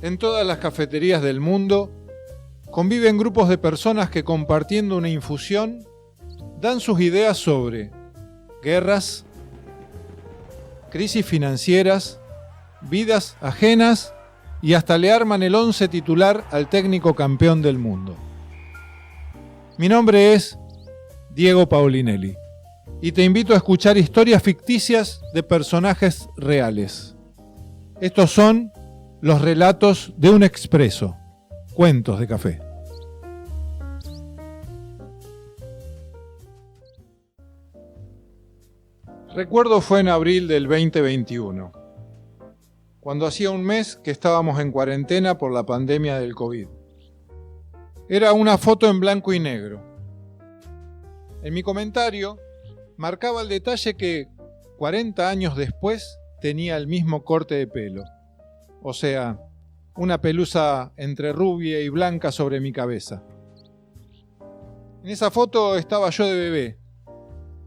En todas las cafeterías del mundo conviven grupos de personas que, compartiendo una infusión, dan sus ideas sobre guerras, crisis financieras, vidas ajenas y hasta le arman el 11 titular al técnico campeón del mundo. Mi nombre es Diego Paulinelli y te invito a escuchar historias ficticias de personajes reales. Estos son los relatos de un expreso, cuentos de café. Recuerdo fue en abril del 2021, cuando hacía un mes que estábamos en cuarentena por la pandemia del COVID. Era una foto en blanco y negro. En mi comentario marcaba el detalle que 40 años después tenía el mismo corte de pelo, o sea, una pelusa entre rubia y blanca sobre mi cabeza. En esa foto estaba yo de bebé,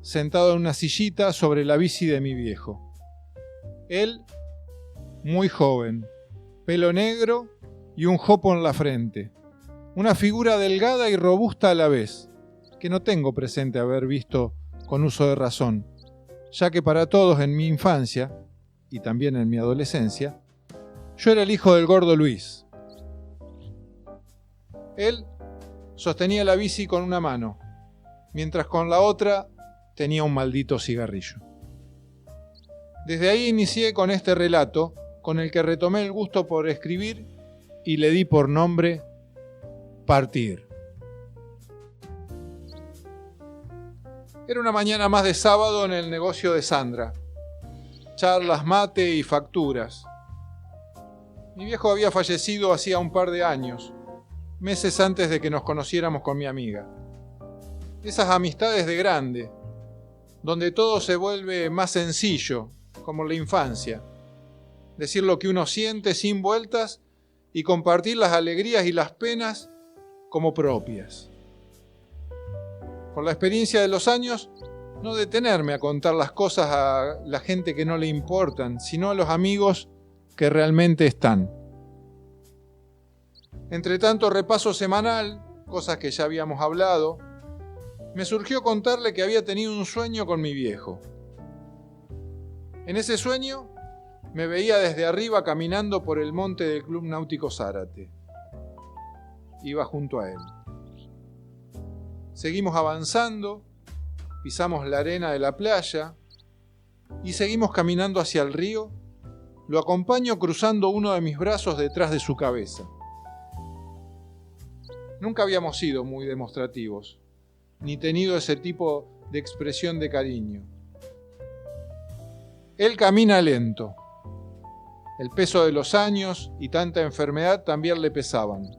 sentado en una sillita sobre la bici de mi viejo. Él, muy joven, pelo negro y un jopo en la frente. Una figura delgada y robusta a la vez, que no tengo presente haber visto con uso de razón, ya que para todos en mi infancia, y también en mi adolescencia, yo era el hijo del gordo Luis. Él sostenía la bici con una mano, mientras con la otra tenía un maldito cigarrillo. Desde ahí inicié con este relato, con el que retomé el gusto por escribir y le di por nombre Partir. Era una mañana más de sábado en el negocio de Sandra. Charlas, mate y facturas. Mi viejo había fallecido hacía un par de años, meses antes de que nos conociéramos con mi amiga. Esas amistades de grande, donde todo se vuelve más sencillo, como la infancia. Decir lo que uno siente sin vueltas y compartir las alegrías y las penas como propias. Con la experiencia de los años, no detenerme a contar las cosas a la gente que no le importan, sino a los amigos que realmente están. Entre tanto repaso semanal, cosas que ya habíamos hablado, me surgió contarle que había tenido un sueño con mi viejo. En ese sueño me veía desde arriba caminando por el monte del Club Náutico Zárate. Iba junto a él. Seguimos avanzando, pisamos la arena de la playa y seguimos caminando hacia el río. Lo acompaño cruzando uno de mis brazos detrás de su cabeza. Nunca habíamos sido muy demostrativos, ni tenido ese tipo de expresión de cariño. Él camina lento. El peso de los años y tanta enfermedad también le pesaban.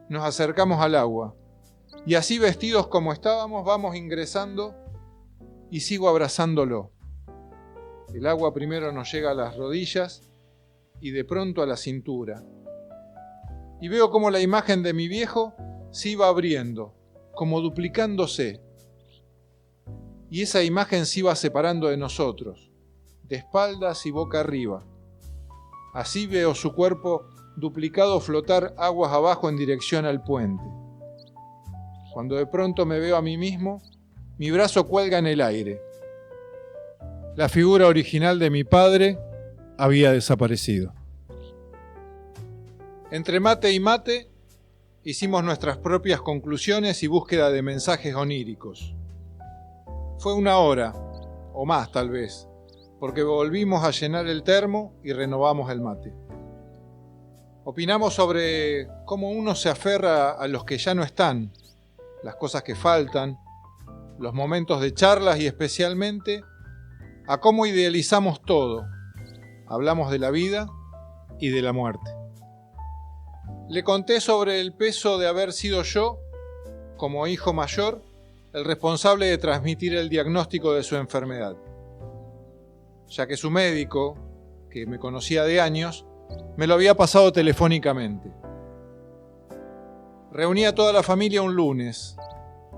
Nos acercamos al agua, y así vestidos como estábamos vamos ingresando y sigo abrazándolo. El agua primero nos llega a las rodillas y de pronto a la cintura. Y veo cómo la imagen de mi viejo se iba abriendo, como duplicándose. Y esa imagen se iba separando de nosotros, de espaldas y boca arriba. Así veo su cuerpo duplicado flotar aguas abajo en dirección al puente. Cuando de pronto me veo a mí mismo, mi brazo cuelga en el aire. La figura original de mi padre había desaparecido. Entre mate y mate, hicimos nuestras propias conclusiones y búsqueda de mensajes oníricos. Fue una hora, o más tal vez, porque volvimos a llenar el termo y renovamos el mate. Opinamos sobre cómo uno se aferra a los que ya no están, las cosas que faltan, los momentos de charlas y especialmente a cómo idealizamos todo. Hablamos de la vida y de la muerte. Le conté sobre el peso de haber sido yo, como hijo mayor, el responsable de transmitir el diagnóstico de su enfermedad, ya que su médico, que me conocía de años, me lo había pasado telefónicamente. Reuní a toda la familia un lunes,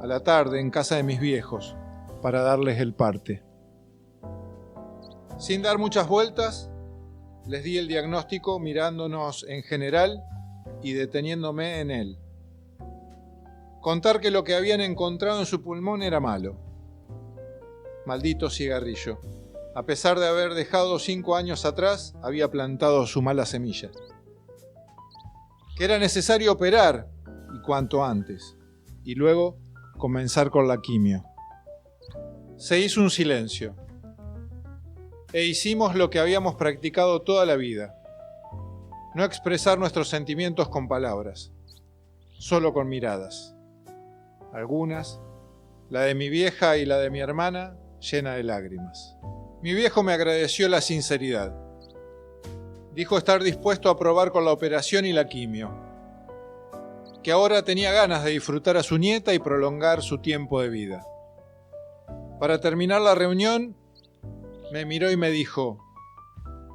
a la tarde, en casa de mis viejos, para darles el parte. Sin dar muchas vueltas, les di el diagnóstico mirándonos en general y deteniéndome en él. Contar que lo que habían encontrado en su pulmón era malo. Maldito cigarrillo. A pesar de haber dejado 5 años atrás, había plantado su mala semilla. Que era necesario operar, y cuanto antes, y luego comenzar con la quimio. Se hizo un silencio, e hicimos lo que habíamos practicado toda la vida: no expresar nuestros sentimientos con palabras, solo con miradas. Algunas, la de mi vieja y la de mi hermana, llena de lágrimas. Mi viejo me agradeció la sinceridad. Dijo estar dispuesto a probar con la operación y la quimio, que ahora tenía ganas de disfrutar a su nieta y prolongar su tiempo de vida. Para terminar la reunión, me miró y me dijo: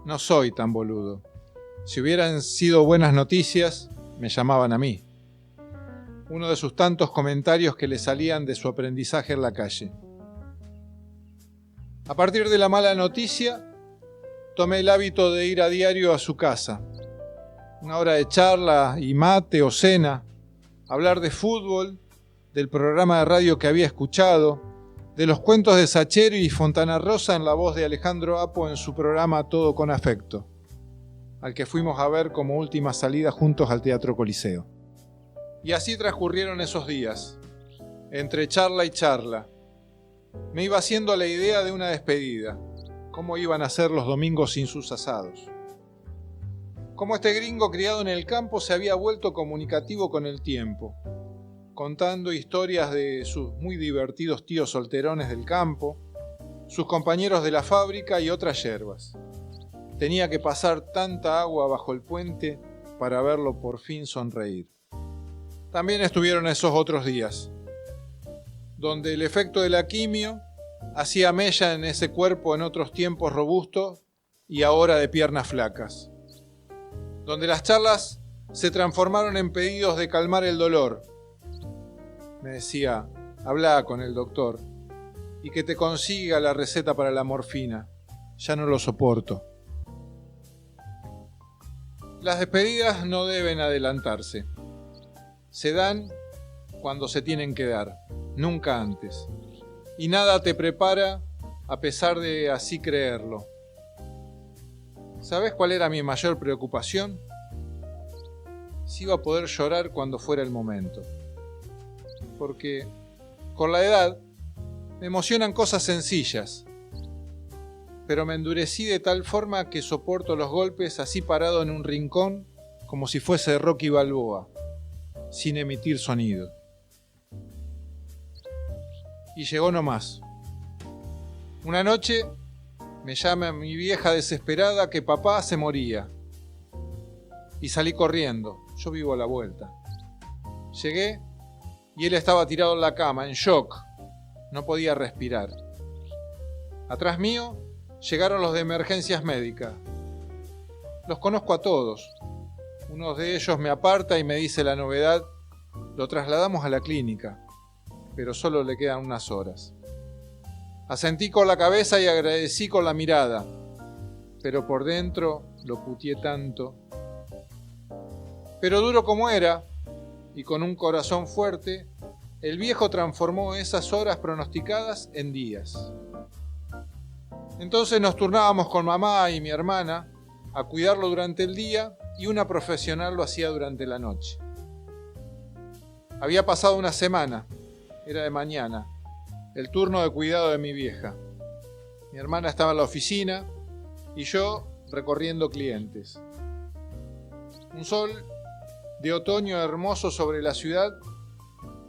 no soy tan boludo. Si hubieran sido buenas noticias, me llamaban a mí. Uno de sus tantos comentarios que le salían de su aprendizaje en la calle. A partir de la mala noticia, tomé el hábito de ir a diario a su casa. Una hora de charla y mate o cena, hablar de fútbol, del programa de radio que había escuchado, de los cuentos de Sacheri y Fontana Rosa en la voz de Alejandro Apo en su programa Todo con Afecto, al que fuimos a ver como última salida juntos al Teatro Coliseo. Y así transcurrieron esos días, entre charla y charla. Me iba haciendo la idea de una despedida, cómo iban a ser los domingos sin sus asados. Cómo este gringo criado en el campo se había vuelto comunicativo con el tiempo, contando historias de sus muy divertidos tíos solterones del campo, sus compañeros de la fábrica y otras yerbas. Tenía que pasar tanta agua bajo el puente para verlo por fin sonreír. También estuvieron esos otros días, donde el efecto de la quimio hacía mella en ese cuerpo en otros tiempos robusto y ahora de piernas flacas, donde las charlas se transformaron en pedidos de calmar el dolor. Me decía: habla con el doctor y que te consiga la receta para la morfina, ya no lo soporto. Las despedidas no deben adelantarse. Se dan cuando se tienen que dar, nunca antes. Y nada te prepara a pesar de así creerlo. ¿Sabes cuál era mi mayor preocupación? Si iba a poder llorar cuando fuera el momento. Porque con la edad me emocionan cosas sencillas, pero me endurecí de tal forma que soporto los golpes así parado en un rincón como si fuese Rocky Balboa, sin emitir sonido. Y llegó nomás. Una noche me llama mi vieja desesperada que papá se moría. Y salí corriendo, yo vivo a la vuelta. Llegué y él estaba tirado en la cama, en shock. No podía respirar. Atrás mío llegaron los de emergencias médicas. Los conozco a todos. Uno de ellos me aparta y me dice la novedad: lo trasladamos a la clínica, pero solo le quedan unas horas. Asentí con la cabeza y agradecí con la mirada, pero por dentro lo puteé tanto. Pero duro como era, y con un corazón fuerte, el viejo transformó esas horas pronosticadas en días. Entonces nos turnábamos con mamá y mi hermana a cuidarlo durante el día y una profesional lo hacía durante la noche. Había pasado una semana, era de mañana, el turno de cuidado de mi vieja. Mi hermana estaba en la oficina y yo recorriendo clientes. Un sol de otoño hermoso sobre la ciudad.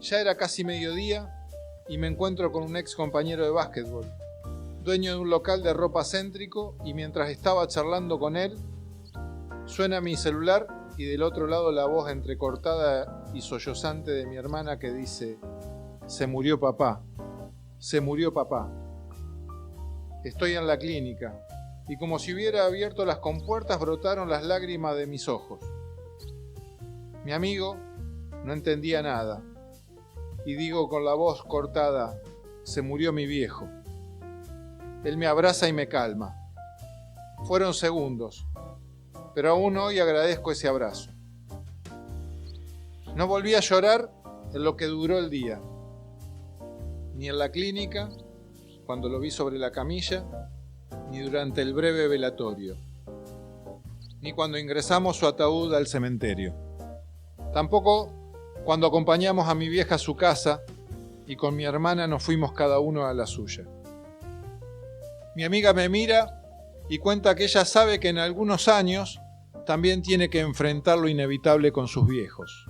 Ya era casi mediodía y me encuentro con un ex compañero de básquetbol, dueño de un local de ropa céntrico, y mientras estaba charlando con él, suena mi celular y del otro lado la voz entrecortada y sollozante de mi hermana que dice: se murió papá, se murió papá. Estoy en la clínica y como si hubiera abierto las compuertas brotaron las lágrimas de mis ojos. Mi amigo no entendía nada y digo con la voz cortada: se murió mi viejo. Él me abraza y me calma. Fueron segundos, pero aún hoy agradezco ese abrazo. No volví a llorar en lo que duró el día, ni en la clínica, cuando lo vi sobre la camilla, ni durante el breve velatorio, ni cuando ingresamos su ataúd al cementerio. Tampoco cuando acompañamos a mi vieja a su casa y con mi hermana nos fuimos cada uno a la suya. Mi amiga me mira y cuenta que ella sabe que en algunos años también tiene que enfrentar lo inevitable con sus viejos.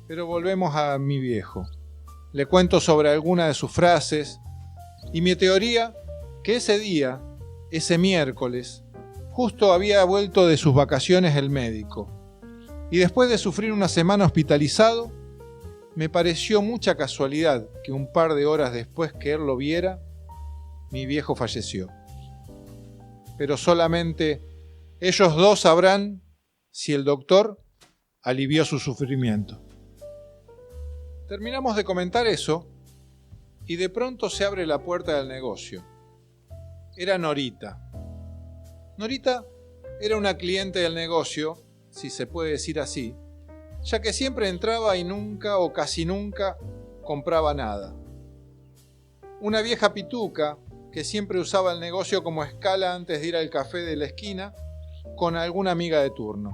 Pero volvemos a mi viejo. Le cuento sobre alguna de sus frases y mi teoría que ese día, ese miércoles, justo había vuelto de sus vacaciones el médico y después de sufrir una semana hospitalizado, me pareció mucha casualidad que un par de horas después que él lo viera, mi viejo falleció. Pero solamente ellos dos sabrán si el doctor alivió su sufrimiento. Terminamos de comentar eso y de pronto se abre la puerta del negocio. Era Norita. Norita era una cliente del negocio, si se puede decir así, ya que siempre entraba y nunca o casi nunca compraba nada. Una vieja pituca que siempre usaba el negocio como escala antes de ir al café de la esquina con alguna amiga de turno.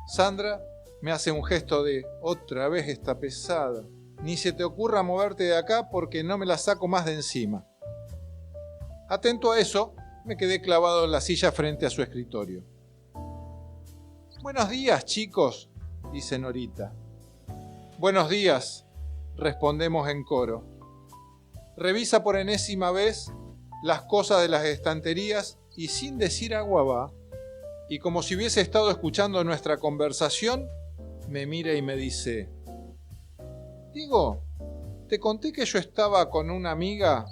Sandra me hace un gesto de otra vez esta pesada. Ni se te ocurra moverte de acá porque no me la saco más de encima. Atento a eso, me quedé clavado en la silla frente a su escritorio. Buenos días, chicos, dice Norita. Buenos días, respondemos en coro. Revisa por enésima vez las cosas de las estanterías y sin decir agua va, y como si hubiese estado escuchando nuestra conversación, me mira y me dice: Diego, ¿te conté que yo estaba con una amiga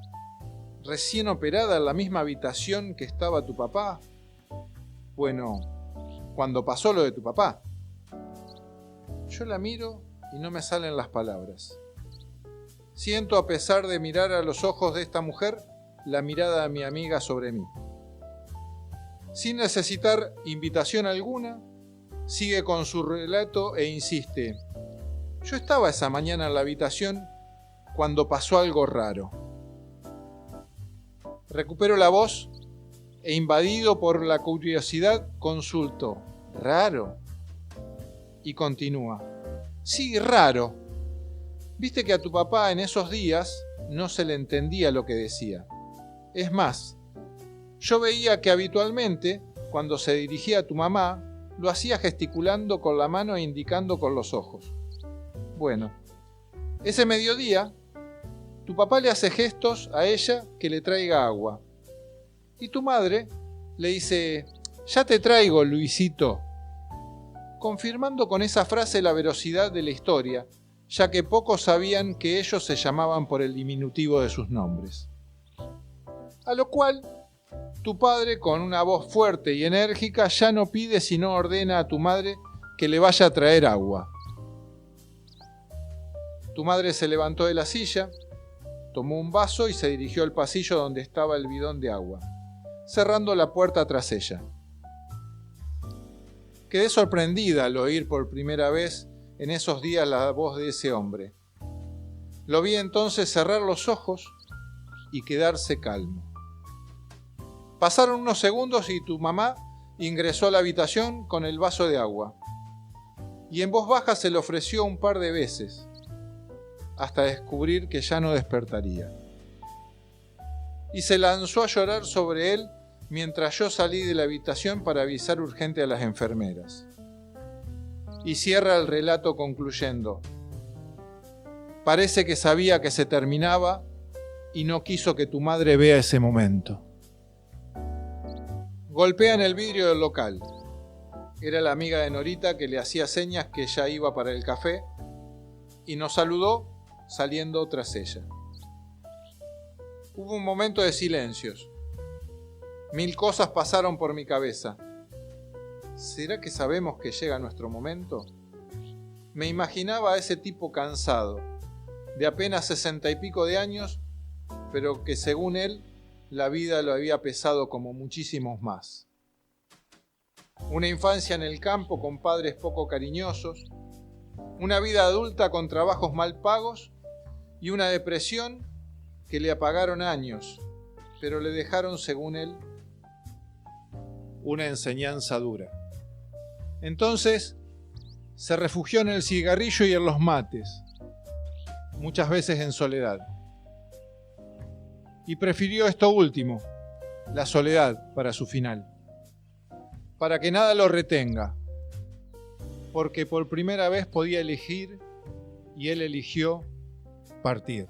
recién operada en la misma habitación que estaba tu papá? Bueno, cuando pasó lo de tu papá. Yo la miro y no me salen las palabras. Siento, a pesar de mirar a los ojos de esta mujer, la mirada de mi amiga sobre mí. Sin necesitar invitación alguna, sigue con su relato e insiste: yo estaba esa mañana en la habitación cuando pasó algo raro. Recupero la voz e, invadido por la curiosidad, consulto: ¿raro? Y continúa: sí, raro. Viste que a tu papá en esos días no se le entendía lo que decía. Es más, yo veía que habitualmente, cuando se dirigía a tu mamá, lo hacía gesticulando con la mano e indicando con los ojos. Bueno, ese mediodía, tu papá le hace gestos a ella que le traiga agua. Y tu madre le dice: ya te traigo, Luisito, confirmando con esa frase la veracidad de la historia, ya que pocos sabían que ellos se llamaban por el diminutivo de sus nombres. A lo cual, tu padre, con una voz fuerte y enérgica, ya no pide sino ordena a tu madre que le vaya a traer agua. Tu madre se levantó de la silla, tomó un vaso y se dirigió al pasillo donde estaba el bidón de agua, cerrando la puerta tras ella. Quedé sorprendida al oír por primera vez en esos días la voz de ese hombre. Lo vi entonces cerrar los ojos y quedarse calmo. Pasaron unos segundos y tu mamá ingresó a la habitación con el vaso de agua y en voz baja se le ofreció un par de veces, hasta descubrir que ya no despertaría. Y se lanzó a llorar sobre él mientras yo salí de la habitación para avisar urgente a las enfermeras. Y cierra el relato concluyendo: parece que sabía que se terminaba y no quiso que tu madre vea ese momento. Golpean el vidrio del local. Era la amiga de Norita que le hacía señas que ya iba para el café y nos saludó saliendo tras ella. Hubo un momento de silencios. Mil cosas pasaron por mi cabeza. ¿Será que sabemos que llega nuestro momento? Me imaginaba a ese tipo cansado, de apenas 60 y pico de años, pero que según él, la vida lo había pesado como muchísimos más. una infancia en el campo con padres poco cariñosos, una vida adulta con trabajos mal pagos y una depresión que le apagaron años, pero le dejaron, según él, una enseñanza dura. Entonces, se refugió en el cigarrillo y en los mates, muchas veces en soledad. Y prefirió esto último, la soledad, para su final, para que nada lo retenga, porque por primera vez podía elegir y él eligió partir.